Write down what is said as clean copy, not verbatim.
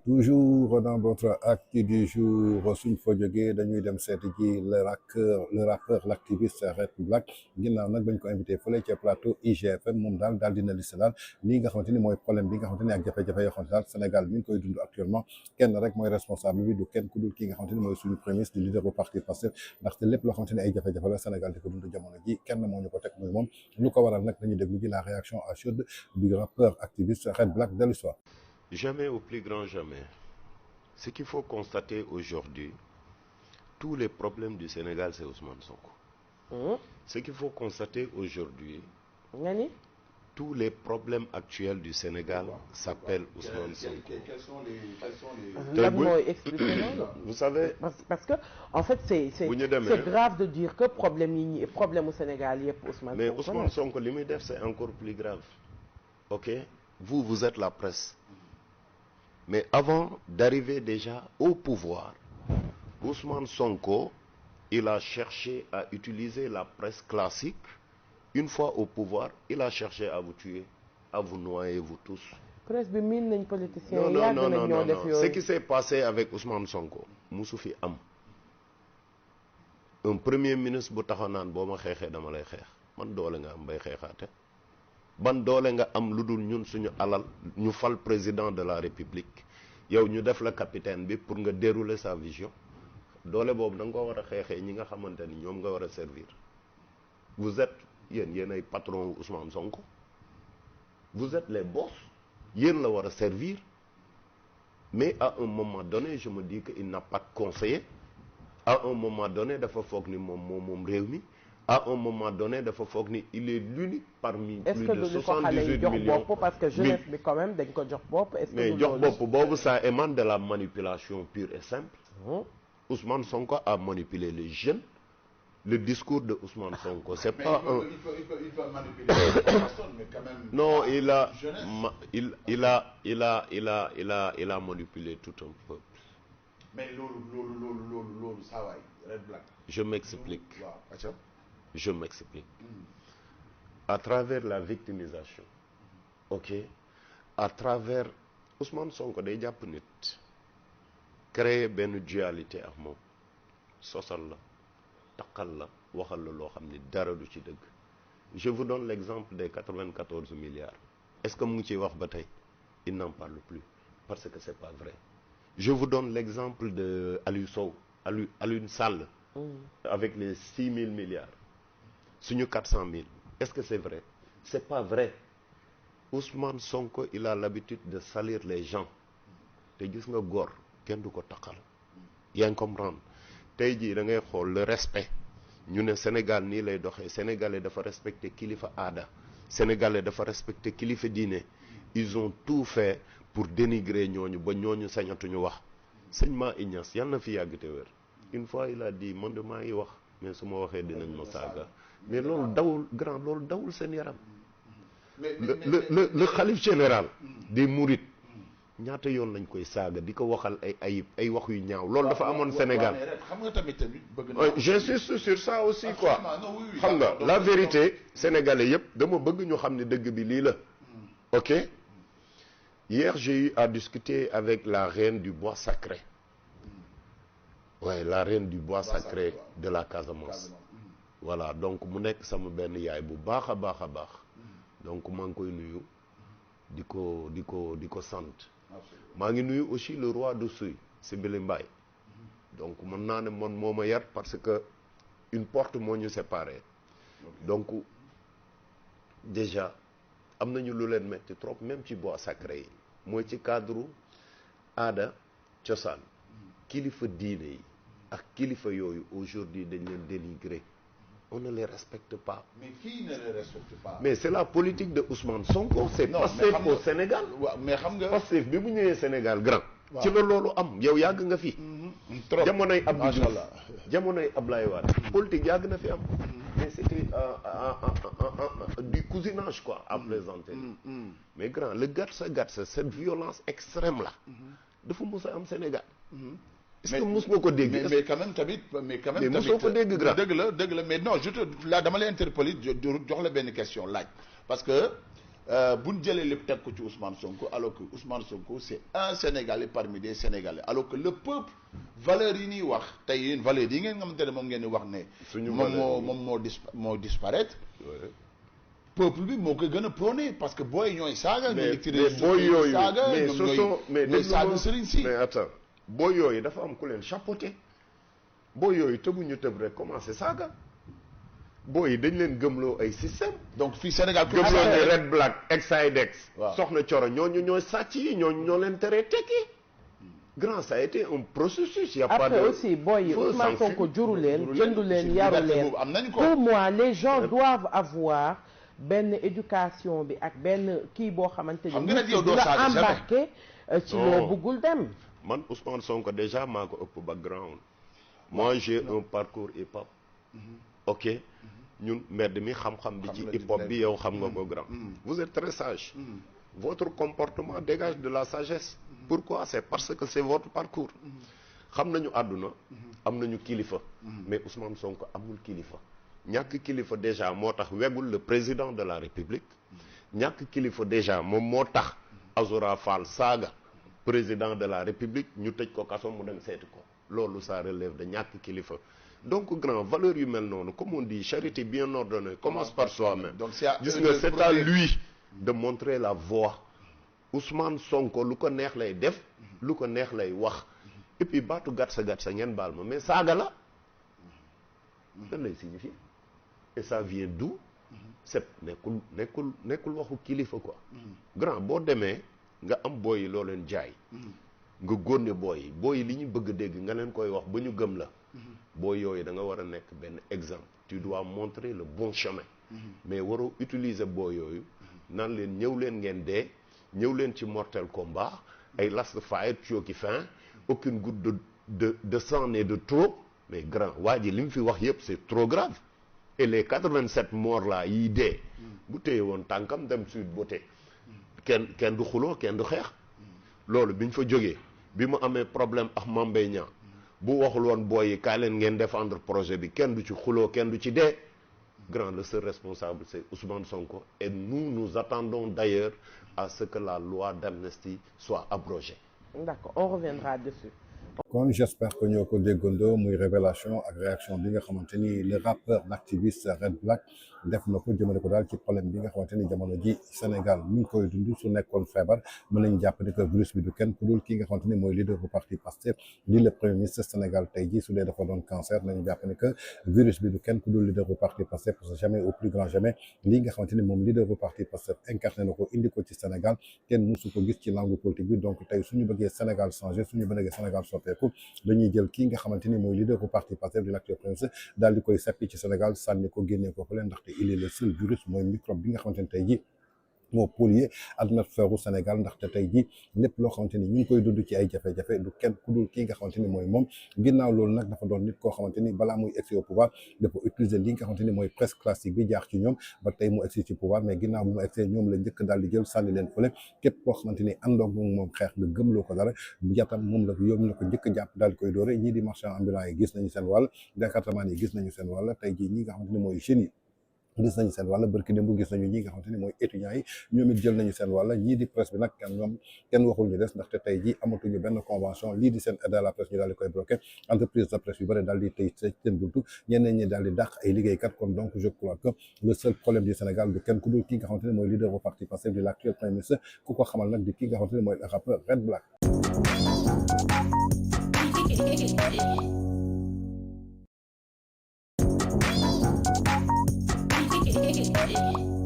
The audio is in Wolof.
Toujours dans votre acte du jour suñ fa jógee dañuy dem seeti ji le rappeur l'activiste Red Black ginnaaw nag bañ ko invité fële ca plateau IGFM moom daal dina liste daal lii nga xamante ni mooy problème bi nga xamante ni ak jafe-jafe yoo xamante daal Sénégal mi ngi koy dund actuellement kenn rek mooy responsable bi du kenn ku dul kii nga xamante ni mooy suñu premier ministre di leader bu parti Pastef ndaxte lépp loo xamante ni ay jafe-jafe la Sénégal di ko dund jamono ji kenn moo ñu ko teg muy moom lu ko waral nag dañuy déglu ji la réaction à chaude du rappeur activiste Red Black de l'histoire. Jamais au plus grand jamais. Ce qu'il faut constater aujourd'hui, tous les problèmes du Sénégal, c'est Ousmane Sonko. Ce qu'il faut constater aujourd'hui, tous les problèmes actuels du Sénégal s'appellent Ousmane Sonko. Quels sont les... Vous savez... Parce que, en fait, c'est grave de dire que problème au Sénégal, il y a Ousmane Sonko. Mais Ousmane Sonko, l'immédiat, c'est encore plus grave. Ok? Vous êtes la presse. Mais avant d'arriver déjà au pouvoir, Ousmane Sonko, il a cherché à utiliser la presse classique. Une fois au pouvoir, il a cherché à vous tuer, à vous noyer, vous tous. Non. Ce qui s'est passé avec Ousmane Sonko, Moussoufi Am. Un premier ministre bu taxaw naan boo ma xeexee dama lay xeex man doole nga am bay xeexaate ban doole nga am lu dul ñun suñu alal ñu fal président de la république yow ñu def la capitaine bi pour nga dérouler sa vision doole boobu da nga ko war a xeexee ñi nga xamante ni ñoom nga war a servir. Vous êtes yéen ay patron Ousmane Sonko, vous êtes les boss yéen la war a servir, mais à un moment donné je me dis que il n'a pas de conseiller. À un moment donné dafa foog ni moom réew mi. À un moment donné, il est l'unique parmi plus de 78 millions. Parce que jeunesse, mais quand même, mais ça émane de la manipulation pure et simple. Ousmane Sonko a manipulé les jeunes. Le discours de Ousmane Sonko, c'est pas un... Il peut manipuler les personnes, mais quand même... Non, il a manipulé tout un peuple. Mais ça va, Red Black. Je m'explique. Je m'explique. À travers la victimisation, ok, à travers Ousmane Sonko day jàpp nit créer benn dualité ak moom sosal la taqal la waxal la loo xam ni dara du ci dëgg. Je vous donne l'exemple des 94 milliards. Est-ce que mu ngi ciy wax ba tey? Il n'en parle plus parce que c'est pas vrai. Je vous donne l'exemple de Aliou Sow, Aliou Sall, avec les 6 000 milliards. Suñu 400 000. Est-ce que c'est vrai? C'est pas vrai. Ousmane Sonko, il a l'habitude de salir les gens. te gis nga góor kenn du ko taqal. yaa ngi comprendre tey jii da ngay xool le respect ñu ne Sénégal nii lay doxee sénégalais dafa respecter kilifa aada sénégalais dafa respecter kilifa diine. Ils ont tout fait pour dénigrer ñooñu ba ñooñu sañatuñu wax. Sëñ Ma Ignace yal na fi yàgg te wér. Une fois il a dit man de maa ngi wax mais su ma waxee dinañ ma saaga. Mais loolu dawul grand loolu dawul seen yaram. le khalife général des mourides ñaata yoon lañ koy saaga di ko waxal ay wax yu ñaaw loolu dafa amoon Sénégal. xam nga tamit bëgg na j'insiste sur ça aussi quoi. xam nga la vérité sénégalais yëpp dama bëgg ñu xam ne dëgg bi lii la. Ok. Hier j'ai eu à discuter avec la reine du bois sacré. Ouais, la reine du bois sacré de la Casamance. Voilà, donc mu nekk sama benn yaay bu baax a baax a baax. Donc maa ngi koy nuyu di ko sant. maa ngi nuyu aussi le roi de Souy Simbili Mbaye. Donc mën naa ne man moo ma yar parce que une porte moo ñu séparé. Donc déjà am nañu lu leen metti trop même ci bois sacré yi mooy ci cadre aada cosaan kilifa diine yi ak kilifa yooyu aujourd'hui dañ leen dénigrer. On ne les respecte pas. Mais qui ne les respecte pas? Mais c'est la politique de Ousmane Sonko. C'est Pastef au Sénégal. Mais xam nga Pastef bi bu ñëwee Sénégal grand. ci la loolu am yow yàgg nga fi. trop jamonoy Abdou Diouf jamonoy Ablaye Wade. politique yàgg na fi am. Mais c'était du cousinage quoi à présenter. Mais grand le gatsa cette violence extrême là. dafa mës a am Sénégal. est-ce que mos nga ko dégg. mais quand même tamit mais mosoo ko dégg grand. dëgg la mais non là dama lay interpeller jox la benn question laaj parce que bu ñu jëlee lépp teg ko ci Ousmane Sonko alors que Ousmane Sonko c'est un Sénégalais parmi des Sénégalais alors que le peuple valeurs yi ñuy wax tey yéen valeurs yi ngeen nga xamante ne moom ngeen di wax ne. suñu moo disparaître. peuple bi moo koy gën a prôné parce que booy ñooy saaga. mais booy yooyu ñooy saaga sëriñ si. mais attends booy yooyu dafa am ku leen chapeauté booy yooyu tëbuñu tëb rek commencé saaga booy yi dañ leen gëmloo ay système. donc fii Sénégal gëmloo ne Red Black Exidex. waaw soxna Coro ñooñu ñooy sàcc yi ñoo leen teree tekki. grand ça a été un processus. y a pas de après aussi booy yi Ousmane Sonko juru leen jëndu leen yaru leen pour moi les gens doivent avoir benn éducation bi ak benn kii boo xamante ni nit ki du la embarqué ci loo bëggul dem. man Ousmane Sonko déjà maa ko ëpp background moi j'ai un parcours hip hop. ok ñun mbedd mi xam-xam bi ci hip hop bi yow xam nga ko grand. vous êtes très sage. votre comportement dégage de la sagesse. pourquoi c'est parce que c'est votre parcours. xam nañu àdduna. am nañu kilifa. mais Ousmane Sonko amul kilifa. ñàkk kilifa déjà moo tax wegul le président de la République. ñàkk kilifa déjà moom moo tax Azoura Fall saaga président de la République ñu tëj ko kaso mu dem seeti ko loolu ça relève de ñàkk kilifa. donc grand valeur yu mel noonu comme on dit charité bien ordonnée commence par soi-même. donc gis nga c'est à lui de montrer la voie. Ousmane Sonko lu ko neex lay def lu ko neex lay wax et puis baatu gàtt sa ngeen baal ma mais saaga la lan lay signifier et ça vient d'où c'est nekkul waxu kilifa quoi. grand boo demee nga am booy yi loo leen jaay nga gónne booy yi li ñu bëgg dégg nga leen koy wax ba ñu gëm la booy yooyu da nga war a nekk benn exemple tu dois montrer le bon chemin mais waroo utiliser booy yooyu naan leen ñëw leen ngeen dee ñëw leen ci mortel combat ay last fight cooki fin aucune goutte de sang n'est de trop mais grand waa ji li mu fi wax yëpp c'est trop grave et les 87 morts là yi dee bu téye woon tànkam dem Sweet Beauté kenn du xuloo kenn du xeex loolu bi ñu fa jógee bi mu amee problème ak Mame Mbaye Niang bu waxul woon booy yi kaay leen ngeen défendre projet bi kenn du ci xuloo kenn du ci dee grand le seul responsable c'est Ousmane Sonko et nous attendons d'ailleurs à ce que la loi d'amnistie soit abrogée. D'accord, on reviendra dessus. kon j'espère que ñoo ko déggandoo muy révélation ak réaction bi nga xamante ni le rappeur l'activiste Red Black def na ko jëmale ko daal ci problème bi nga xamante ni jamono ji Sénégal mi ngi koy dund su nekkoon feebar mën nañu jàpp ni que virus bi du kenn ku dul ki nga xamante ni mooy leader bu parti Pastef di le premier ministre Sénégal tey jii su dee dafa doon cancer nañu jàpp ni que virus bi du kenn ku dul leader bu parti Pastef parce que jamais au plus grand jamais lii nga xamante ni moom leader bu parti Pastef incarné na ko indi ko ci Sénégal kenn musu ko gis ci langue politique bi donc tey suñu bëggee Sénégal changer suñu bëggee Sénégal soppeeku dañuy jël kii nga xamante ni mooy leader bu parti Pastef di l'actuel premier ministre daal di koy seppi ci Sénégal sànni ko génnee ko fële ndaxte il est le seul virus mooy microbe bi nga xamante ni tey jii moo pollué atmosphère u Sénégal ndaxte tey jii lépp loo xamante ni ñu ngi koy dund ci ay jafe-jafe du kenn ku dul kii nga xamante ni mooy moom ginnaaw loolu nag dafa doon nit koo xamante ni balaa muy egsi au pouvoir dafa utiliser li nga xamante ni mooy presse classique bi jaax ci ñoom ba tey mu egsi ci pouvoir mais ginnaaw bu mu egsee ñoom la njëkk daal di jël sànni leen fële képp koo xamante ni àndoog moom xeex nga gëmloo ko dara jatam moom la yow la ko njëkk jàpp daal di koy doore ñii di marchand ambulant yi gis nañu seen wàll département yi gis nañu seen wàll tey jii ñi nga xamante ni mooy jeunes yi gis nañu seen wàll barki démb gis nañu ñi nga xamante ni mooy étudiants yi ñoom it jël nañu seen wàll ñii di presse bi nag kenn waxul ñu des ndaxte tey jii amatuñu benn convention lii di seen aide à la presse ñu daal di koy bloqué entreprise de presse yu bëri daal di tey seen buntu ñeneen ñi daal di dàq ay liggéeykat kon donc je crois que le seul problème du Sénégal du kenn ku dul ki nga xamante ni mooy leader bu parti Pastef di l'actuel premier ministre ku ko xamal nag di ki nga xamante ni mooy le rappeur Red Black. Yeah.